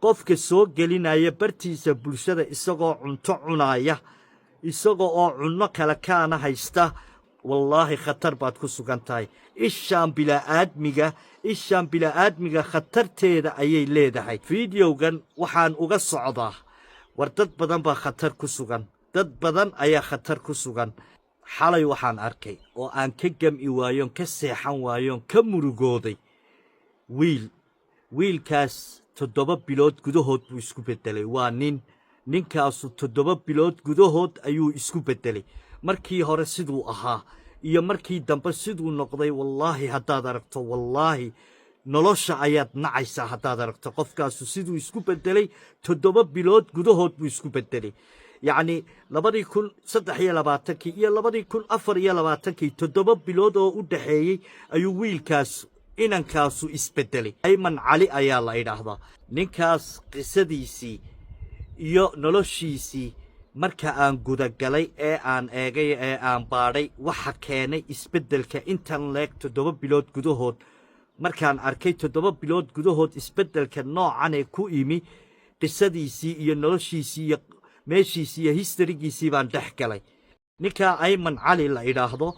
qofka soo gelinaya bartiisa bulshada isagoo cunto cunaya isagoo cunno kala kaana haysta wallaahi khatar baad ku sugan tahay ishaan bila'aadmiga khatarteeda ayay leedahay fiidiyowgan waxaan uga socdaa war dad badan baa khatar ku sugan dad badan ayaa khatar ku sugan xalay waxaan arkay oo aan ka gam'i waayoon ka seexan waayoon ka murugooday wiilkaas 7 bilood gudahood buu isku beddelay waa ninkaasu 7 bilood gudahood ayuu isku beddelay markii hore siduu ahaa iyo markii dambe siduu noqday wallaahi haddaad aragto wallaahi nolosha ayaad nacaysaa haddaad aragto qofkaasu siduu isku beddelay 7 bilood gudahood buu isku beddelay yacni 2023 iyo 2024 7 bilood oo u dhaxeeyey ayuu wiilkaas inankaasu isbeddelay ayman cali ayaa la idhaahdaa ninkaas qisadiisii iyo noloshiisii marka aan gudagalay ee aan eegay ee aan baadhay waxa keenay isbeddelka intan leeg 7 bilood gudahood markaan arkay 7 bilood gudahood isbeddelka noocan ee ku imi qisadiisii iyo noloshiisii iyo meeshiisii iyo historygiisii baan dhex galay ninkaa ayman cali la idhaahdo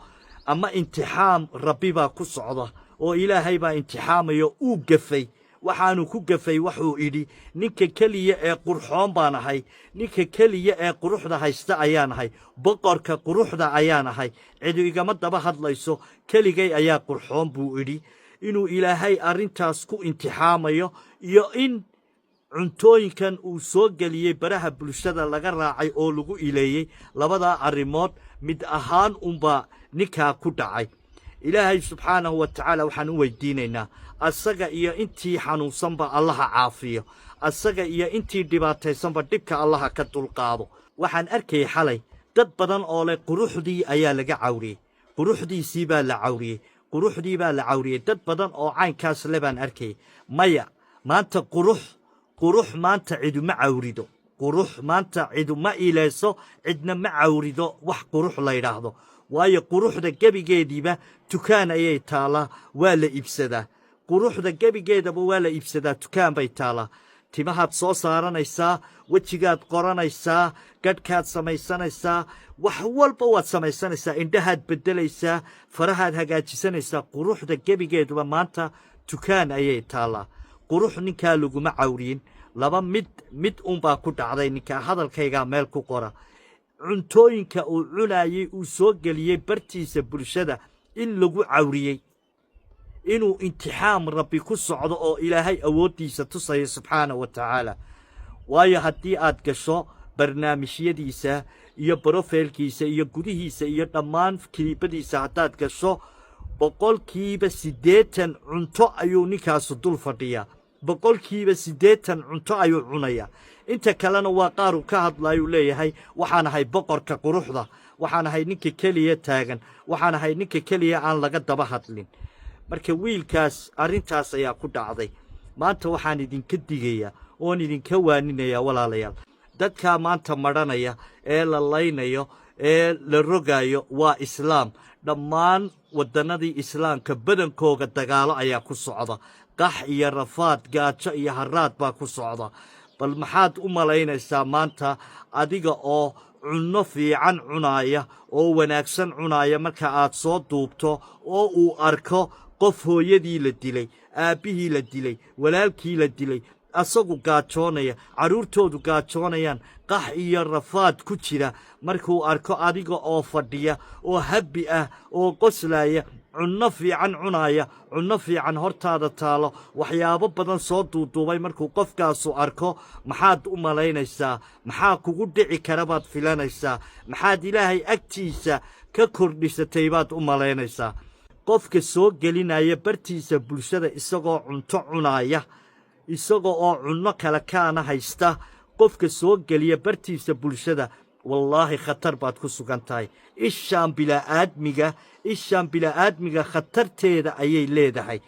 ama imtixaan rabbi baa ku socda oo ilaahay baa imtixaamayo uu gafay waxaanu ku gafay wuxuu idhi ninka keliya ee qurxoon baan ahay ninka keliya ee quruxda haysta ayaan ahay boqorka quruxda ayaan ahay cid igama daba hadlayso keligay ayaa qurxoon buu idhi inuu ilaahay arrintaas ku imtixaamayo iyo in cuntooyinkan uu soo geliyey baraha bulshada laga raacay oo lagu ileeyey labadaa arrimood mid ahaan unbaa ninkaa ku dhacay ilaahay subxaanahu wa tacaala waxaan u weydiinaynaa asaga iyo intii xanuunsanba allaha caafiyo asaga iyo intii dhibaataysanba dhibka allaha ka dulqaado waxaan arkayay xalay dad badan oo leh quruxdii ayaa laga cawriyey quruxdiisii baa la cawriyey dad badan oo caynkaas le baan arkayay maya maanta qurux maanta ciduma cawrido qurux maanta ciduma iilayso cidna ma cawrido wax qurux la yidhaahdo waayo quruxda gebigeediiba tukaan ayay taalaa waa la iibsadaa quruxda gebigeedaba waa la iibsadaa tukaan bay taalaa timahaad soo saaranaysaa wejigaad qoranaysaa gadhkaad samaysanaysaa wax walba waad samaysanaysaa indhahaad beddelaysaa farahaad hagaajisanaysaa quruxda gebigeeduba maanta tukaan ayay taalaa qurux ninkaa laguma cawriyin laba mid unbaa ku dhacday ninkaa hadalkaygaa meel ku qora cuntooyinka uu cunayey uu soo geliyey bartiisa bulshada in lagu cawriyey inuu imtixaam rabbi ku socdo oo ilaahay awooddiisa tusayo subxaana wa tacaala waayo haddii aad gasho barnaamijyadiisa iyo brofeelkiisa iyo gudihiisa iyo dhammaan kiliibadiisa haddaad gasho 80% cunto ayuu ninkaasu dul fadhiyaa 80% cunto ayuu cunayaa inta kalena waa qaar uu ka hadlaayuu leeyahay waxaan ahay boqorka quruxda waxaan ahay ninka keliya taagan waxaan ahay ninka keliya aan laga daba hadlin marka wiilkaas arrintaas ayaa ku dhacday maanta waxaan idinka digayaa oon idinka waaninayaa walaalayaal dadkaa maanta madhanaya ee la laynayo ee la rogaayo waa islaam dhammaan waddannadii islaamka badankooga dagaalo ayaa ku socda qax iyo rafaad gaajo iyo haraad baa ku socda bal maxaad u malaynaysaa maanta adiga oo cunno fiican cunaaya oo wanaagsan cunaaya marka aad soo duubto oo uu arko qof hooyadii la dilay aabbihii la dilay walaalkii la dilay asagu gaajoonaya carruurtoodu gaajoonayaan qax iyo rafaad ku jira markuu arko adiga oo fadhiya oo habbi ah oo qoslaaya cunno fiican cunaaya cunno fiican hortaada taalo waxyaabo badan soo duuduubay markuu qofkaasu arko maxaad u malaynaysaa maxaa kugu dhici kara baad filanaysaa maxaad ilaahay agtiisa ka kordhisatay baad u malaynaysaa qofka soo gelinaya bartiisa bulshada isagoo cunto cunaya isagoo cunno kala kaana haysta qofka soo geliya bartiisa bulshada wallaahi khatar baad ku sugan tahay ishaan bila'aadmiga khatarteeda ayay leedahay